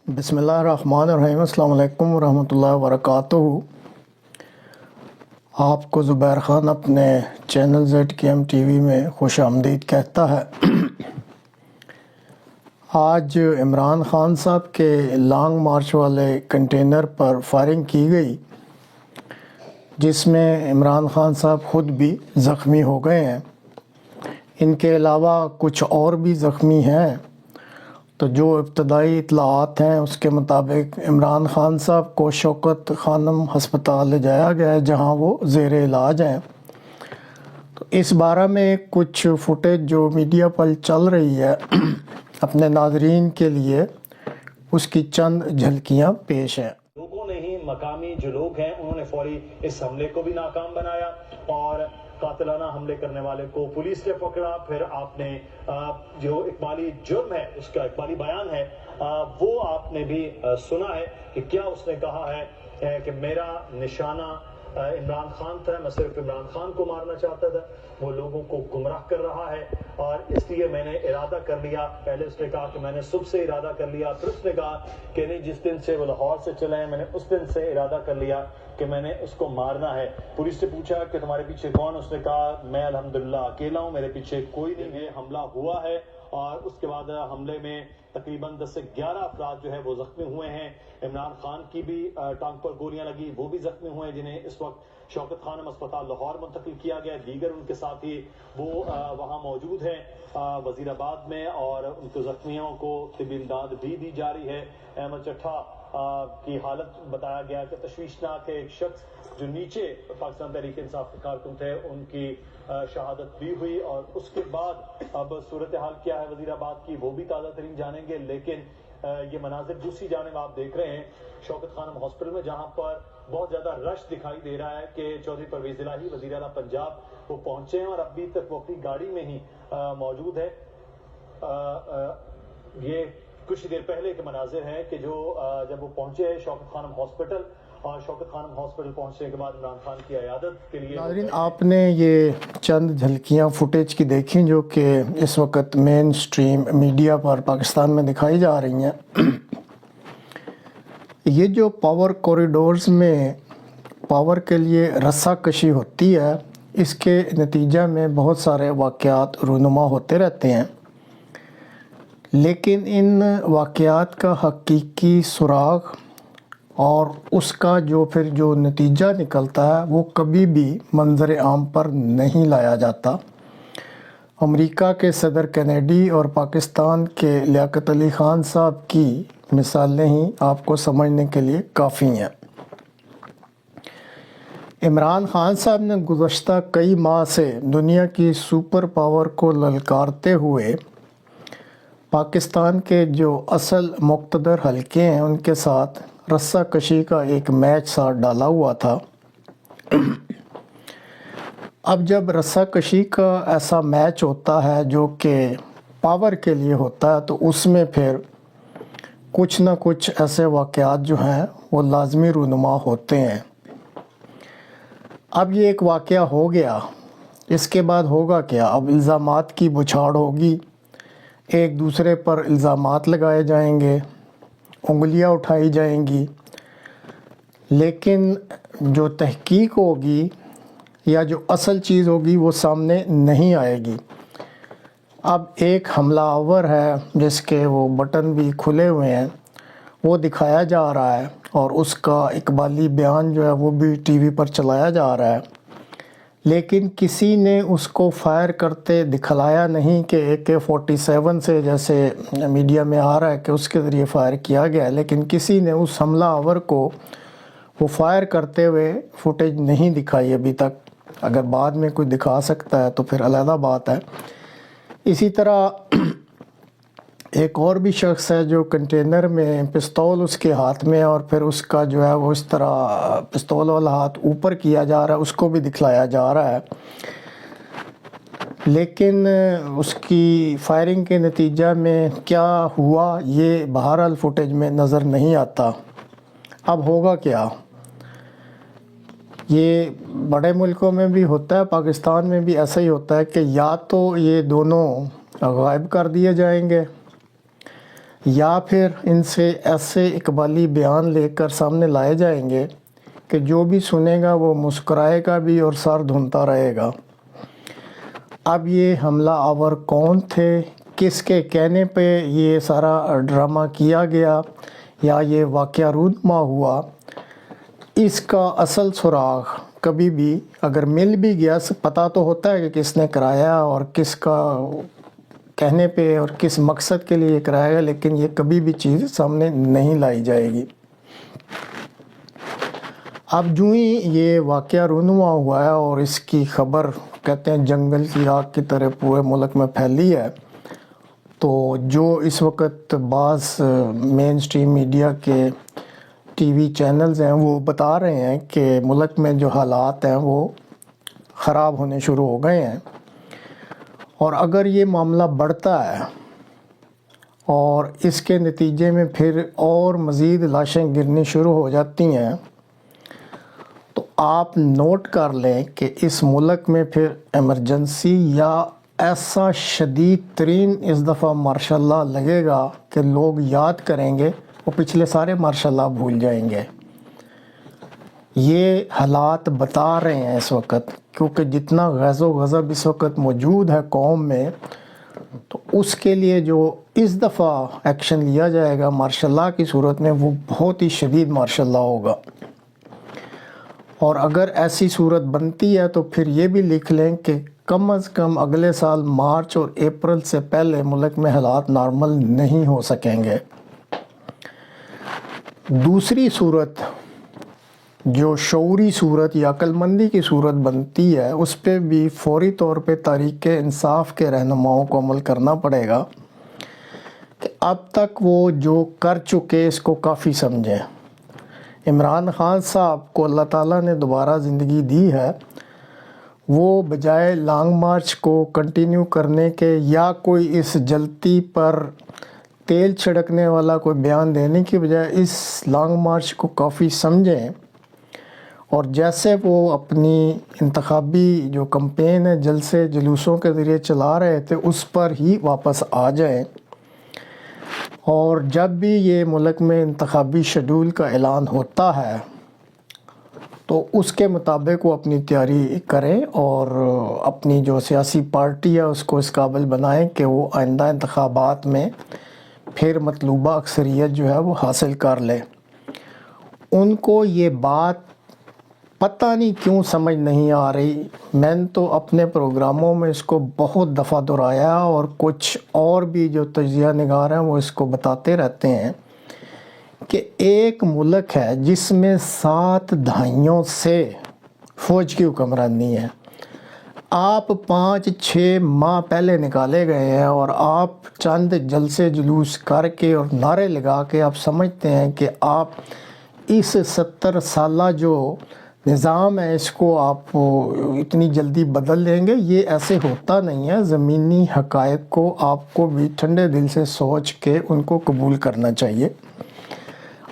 بسم اللہ الرحمن الرحیم۔ السلام علیکم ورحمۃ اللہ وبرکاتہ۔ آپ کو زبیر خان اپنے چینل ZKM ٹی وی میں خوش آمدید کہتا ہے۔ آج عمران خان صاحب کے لانگ مارچ والے کنٹینر پر فائرنگ کی گئی، جس میں عمران خان صاحب خود بھی زخمی ہو گئے ہیں۔ ان کے علاوہ کچھ اور بھی زخمی ہیں۔ تو جو ابتدائی اطلاعات ہیں اس کے مطابق عمران خان صاحب کو شوکت خانم ہسپتال لے جایا گیا ہے، جہاں وہ زیر علاج ہیں۔ تو اس بارے میں کچھ فوٹیج جو میڈیا پر چل رہی ہے اپنے ناظرین کے لیے اس کی چند جھلکیاں پیش ہیں۔ لوگوں نے ہی مقامی جو لوگ ہیں انہوں نے فوری اس حملے کو بھی ناکام بنایا اور قاتلانہ حملے کرنے والے کو پولیس نے پکڑا۔ پھر آپ نے جو اقبالی جرم ہے، اس کا اقبالی بیان ہے، وہ آپ نے بھی سنا ہے کہ کیا اس نے کہا ہے کہ میرا نشانہ عمران خان تھا، میں صرف عمران خان کو مارنا چاہتا تھا، وہ لوگوں کو گمراہ کر رہا ہے اور اس لیے میں نے ارادہ کر لیا۔ پہلے اس نے کہا کہ میں نے صبح سے ارادہ کر لیا، پھر اس نے کہا کہ نہیں، جس دن سے وہ لاہور سے چلے ہیں میں نے اس دن سے ارادہ کر لیا کہ میں نے اس کو مارنا ہے۔ پولیس نے پوچھا کہ تمہارے پیچھے کون؟ اس نے کہا میں الحمدللہ اکیلا ہوں، میرے پیچھے کوئی نہیں ہے۔ حملہ ہوا ہے اور اس کے بعد حملے میں تقریباً 10 سے 11 افراد جو ہے وہ زخمی ہوئے ہیں۔ عمران خان کی بھی ٹانگ پر گولیاں لگی، وہ بھی زخمی ہوئے ہیں، جنہیں اس وقت شوکت خانم ہسپتال لاہور منتقل کیا گیا۔ دیگر ان کے ساتھی وہ وہاں موجود ہیں وزیر آباد میں، اور ان کے زخمیوں کو طبی امداد بھی دی جا رہی ہے۔ احمد چٹھا کی حالت بتایا گیا کہ تشویشناک ہے۔ ایک شخص جو نیچے پاکستان تحریک انصاف کے کارکن تھے، ان کی شہادت بھی ہوئی، اور اس کے بعد اب صورتحال کیا ہے وزیر آباد کی وہ بھی تازہ ترین جانیں گے۔ لیکن یہ مناظر دوسری جانب آپ دیکھ رہے ہیں شوکت خانم ہاسپٹل میں، جہاں پر بہت زیادہ رش دکھائی دے رہا ہے کہ چودھری پرویز الہی وزیر اعلیٰ پنجاب وہ پہنچے ہیں اور ابھی تک وہ اپنی گاڑی میں ہی موجود ہے۔ یہ کچھ دیر پہلے کے مناظر ہیں کہ جو جب وہ پہنچے ہیں شوکت خانم ہاسپٹل، اور شوکت خانم ہاسپٹل پہنچنے کے بعد عمران خان کی عیادت کے لیے ناظرین، آپ نے یہ چند جھلکیاں فوٹیج کی دیکھیں جو کہ اس وقت مین سٹریم میڈیا پر پاکستان میں دکھائی جا رہی ہیں۔ یہ جو پاور کوریڈورز میں پاور کے لیے رسہ کشی ہوتی ہے، اس کے نتیجہ میں بہت سارے واقعات رونما ہوتے رہتے ہیں، لیکن ان واقعات کا حقیقی سراغ اور اس کا جو نتیجہ نکلتا ہے وہ کبھی بھی منظر عام پر نہیں لایا جاتا۔ امریکہ کے صدر کینیڈی اور پاکستان کے لیاقت علی خان صاحب کی مثالیں ہی آپ کو سمجھنے کے لیے کافی ہیں۔ عمران خان صاحب نے گزشتہ کئی ماہ سے دنیا کی سپر پاور کو للکارتے ہوئے پاکستان کے جو اصل مقتدر حلقے ہیں ان کے ساتھ رسہ کشی کا ایک میچ ساتھ ڈالا ہوا تھا۔ اب جب رسہ کشی کا ایسا میچ ہوتا ہے جو کہ پاور کے لیے ہوتا ہے، تو اس میں پھر کچھ نہ کچھ ایسے واقعات جو ہیں وہ لازمی رونما ہوتے ہیں۔ اب یہ ایک واقعہ ہو گیا، اس کے بعد ہوگا کیا؟ اب الزامات کی بچھاڑ ہوگی، ایک دوسرے پر الزامات لگائے جائیں گے، انگلیاں اٹھائی جائیں گی، لیکن جو تحقیق ہوگی یا جو اصل چیز ہوگی وہ سامنے نہیں آئے گی۔ اب ایک حملہ آور ہے جس کے وہ بٹن بھی کھلے ہوئے ہیں، وہ دکھایا جا رہا ہے، اور اس کا اقبالی بیان جو ہے وہ بھی ٹی وی پر چلایا جا رہا ہے، لیکن کسی نے اس کو فائر کرتے دکھلایا نہیں کہ AK-47 سے جیسے میڈیا میں آ رہا ہے کہ اس کے ذریعے فائر کیا گیا ہے، لیکن کسی نے اس حملہ آور کو وہ فائر کرتے ہوئے فوٹیج نہیں دکھائی ابھی تک۔ اگر بعد میں کوئی دکھا سکتا ہے تو پھر علیحدہ بات ہے۔ اسی طرح ایک اور بھی شخص ہے جو کنٹینر میں پستول اس کے ہاتھ میں، اور پھر اس کا جو ہے وہ اس طرح پستول والا ہاتھ اوپر کیا جا رہا ہے، اس کو بھی دکھلایا جا رہا ہے، لیکن اس کی فائرنگ کے نتیجہ میں کیا ہوا یہ بہرحال فوٹیج میں نظر نہیں آتا۔ اب ہوگا کیا؟ یہ بڑے ملکوں میں بھی ہوتا ہے، پاکستان میں بھی ایسا ہی ہوتا ہے کہ یا تو یہ دونوں غائب کر دیے جائیں گے، یا پھر ان سے ایسے اقبالی بیان لے کر سامنے لائے جائیں گے کہ جو بھی سنے گا وہ مسکرائے گا بھی اور سر دھنتا رہے گا۔ اب یہ حملہ آور کون تھے، کس کے کہنے پہ یہ سارا ڈرامہ کیا گیا یا یہ واقعہ رونما ہوا، اس کا اصل سراغ کبھی بھی اگر مل بھی گیا، پتہ تو ہوتا ہے کہ کس نے کرایا اور کس کا کہنے پہ اور کس مقصد کے لیے یہ کرایا گیا، لیکن یہ کبھی بھی چیز سامنے نہیں لائی جائے گی۔ اب جو ہی یہ واقعہ رونما ہوا ہے اور اس کی خبر کہتے ہیں جنگل کی آگ کی طرح پورے ملک میں پھیلی ہے، تو جو اس وقت بعض مین سٹریم میڈیا کے ٹی وی چینلز ہیں وہ بتا رہے ہیں کہ ملک میں جو حالات ہیں وہ خراب ہونے شروع ہو گئے ہیں، اور اگر یہ معاملہ بڑھتا ہے اور اس کے نتیجے میں پھر اور مزید لاشیں گرنی شروع ہو جاتی ہیں، تو آپ نوٹ کر لیں کہ اس ملک میں پھر ایمرجنسی یا ایسا شدید ترین اس دفعہ ماشاء اللہ لگے گا کہ لوگ یاد کریں گے، وہ پچھلے سارے ماشاء اللہ بھول جائیں گے۔ یہ حالات بتا رہے ہیں اس وقت، کیونکہ جتنا غیظ و غضب اس وقت موجود ہے قوم میں، تو اس کے لیے جو اس دفعہ ایکشن لیا جائے گا ماشاء اللہ کی صورت میں، وہ بہت ہی شدید ماشاء اللہ ہوگا۔ اور اگر ایسی صورت بنتی ہے تو پھر یہ بھی لکھ لیں کہ کم از کم اگلے سال مارچ اور اپریل سے پہلے ملک میں حالات نارمل نہیں ہو سکیں گے۔ دوسری صورت جو شعوری صورت یا عقل مندی کی صورت بنتی ہے، اس پہ بھی فوری طور پہ تحریک انصاف کے رہنماؤں کو عمل کرنا پڑے گا کہ اب تک وہ جو کر چکے اس کو کافی سمجھیں۔ عمران خان صاحب کو اللہ تعالیٰ نے دوبارہ زندگی دی ہے، وہ بجائے لانگ مارچ کو کنٹینیو کرنے کے یا کوئی اس جلتی پر تیل چھڑکنے والا کوئی بیان دینے کی بجائے اس لانگ مارچ کو کافی سمجھیں، اور جیسے وہ اپنی انتخابی جو کمپین ہے جلسے جلوسوں کے ذریعے چلا رہے تھے اس پر ہی واپس آ جائیں، اور جب بھی یہ ملک میں انتخابی شیڈول کا اعلان ہوتا ہے تو اس کے مطابق وہ اپنی تیاری کریں اور اپنی جو سیاسی پارٹی ہے اس کو اس قابل بنائیں کہ وہ آئندہ انتخابات میں پھر مطلوبہ اکثریت جو ہے وہ حاصل کر لے۔ ان کو یہ بات پتہ نہیں کیوں سمجھ نہیں آ رہی، میں نے تو اپنے پروگراموں میں اس کو بہت دفعہ دہرایا اور کچھ اور بھی جو تجزیہ نگار ہیں وہ اس کو بتاتے رہتے ہیں کہ ایک ملک ہے جس میں 7 دہائیوں سے فوج کی حکمرانی ہے، آپ 5-6 ماہ پہلے نکالے گئے ہیں اور آپ چند جلسے جلوس کر کے اور نعرے لگا کے آپ سمجھتے ہیں کہ آپ اس 70 سالہ جو نظام ہے اس کو آپ اتنی جلدی بدل لیں گے۔ یہ ایسے ہوتا نہیں ہے، زمینی حقائق کو آپ کو بھی ٹھنڈے دل سے سوچ کے ان کو قبول کرنا چاہیے۔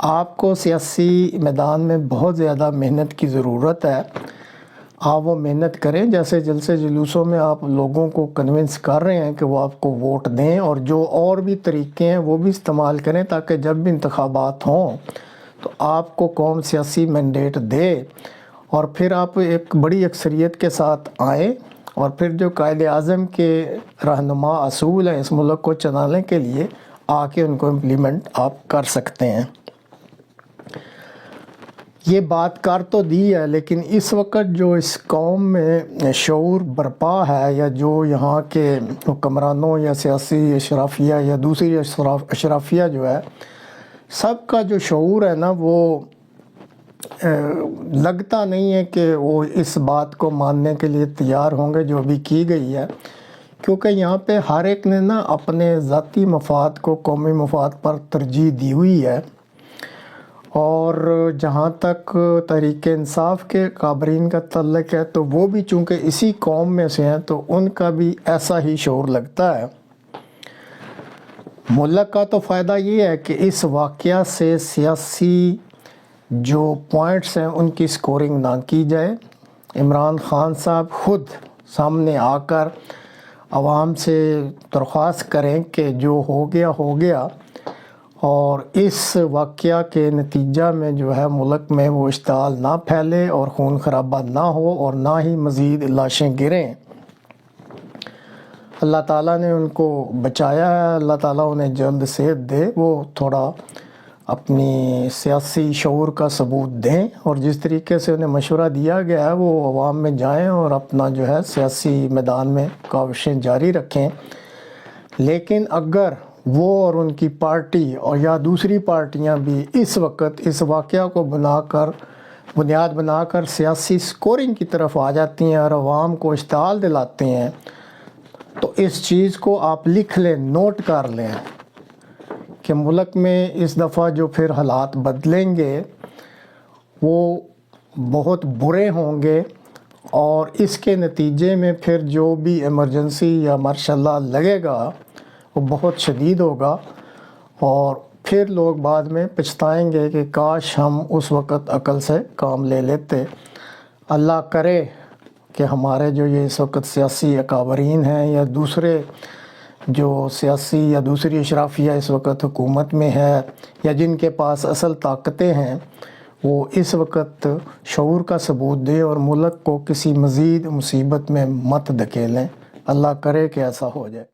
آپ کو سیاسی میدان میں بہت زیادہ محنت کی ضرورت ہے، آپ وہ محنت کریں، جیسے جلسے جلوسوں میں آپ لوگوں کو کنونس کر رہے ہیں کہ وہ آپ کو ووٹ دیں، اور جو اور بھی طریقے ہیں وہ بھی استعمال کریں تاکہ جب بھی انتخابات ہوں تو آپ کو قوم سیاسی مینڈیٹ دے اور پھر آپ ایک بڑی اکثریت کے ساتھ آئیں، اور پھر جو قائد اعظم کے رہنما اصول ہیں اس ملک کو چلانے کے لیے آ کے ان کو امپلیمنٹ آپ کر سکتے ہیں۔ یہ بات کر تو دی ہے، لیکن اس وقت جو اس قوم میں شعور برپا ہے یا جو یہاں کے حکمرانوں یا سیاسی اشرافیہ یا دوسری اشرافیہ جو ہے، سب کا جو شعور ہے نا وہ لگتا نہیں ہے کہ وہ اس بات کو ماننے کے لیے تیار ہوں گے جو ابھی کی گئی ہے، کیونکہ یہاں پہ ہر ایک نے نا اپنے ذاتی مفاد کو قومی مفاد پر ترجیح دی ہوئی ہے، اور جہاں تک تحریک انصاف کے کابرین کا تعلق ہے تو وہ بھی چونکہ اسی قوم میں سے ہیں تو ان کا بھی ایسا ہی شعور لگتا ہے۔ ملک کا تو فائدہ یہ ہے کہ اس واقعہ سے سیاسی جو پوائنٹس ہیں ان کی سکورنگ نہ کی جائے۔ عمران خان صاحب خود سامنے آ کر عوام سے درخواست کریں کہ جو ہو گیا ہو گیا، اور اس واقعہ کے نتیجہ میں جو ہے ملک میں وہ اشتعال نہ پھیلے اور خون خرابہ نہ ہو اور نہ ہی مزید لاشیں گریں۔ اللہ تعالیٰ نے ان کو بچایا ہے، اللہ تعالیٰ انہیں جلد صحت دے، وہ تھوڑا اپنی سیاسی شعور کا ثبوت دیں، اور جس طریقے سے انہیں مشورہ دیا گیا ہے وہ عوام میں جائیں اور اپنا جو ہے سیاسی میدان میں کاوشیں جاری رکھیں۔ لیکن اگر وہ اور ان کی پارٹی اور یا دوسری پارٹیاں بھی اس وقت اس واقعہ کو بنیاد بنا کر سیاسی سکورنگ کی طرف آ جاتی ہیں اور عوام کو اشتعال دلاتے ہیں، تو اس چیز کو آپ لکھ لیں، نوٹ کر لیں کہ ملک میں اس دفعہ جو پھر حالات بدلیں گے وہ بہت برے ہوں گے، اور اس کے نتیجے میں پھر جو بھی ایمرجنسی یا مارشل لاء لگے گا وہ بہت شدید ہوگا، اور پھر لوگ بعد میں پچھتائیں گے کہ کاش ہم اس وقت عقل سے کام لے لیتے۔ اللہ کرے کہ ہمارے جو یہ اس وقت سیاسی اکابرین ہیں یا دوسرے جو سیاسی یا دوسری اشرافیہ اس وقت حکومت میں ہے یا جن کے پاس اصل طاقتیں ہیں، وہ اس وقت شعور کا ثبوت دے اور ملک کو کسی مزید مصیبت میں مت دھکیلیں۔ اللہ کرے کہ ایسا ہو جائے۔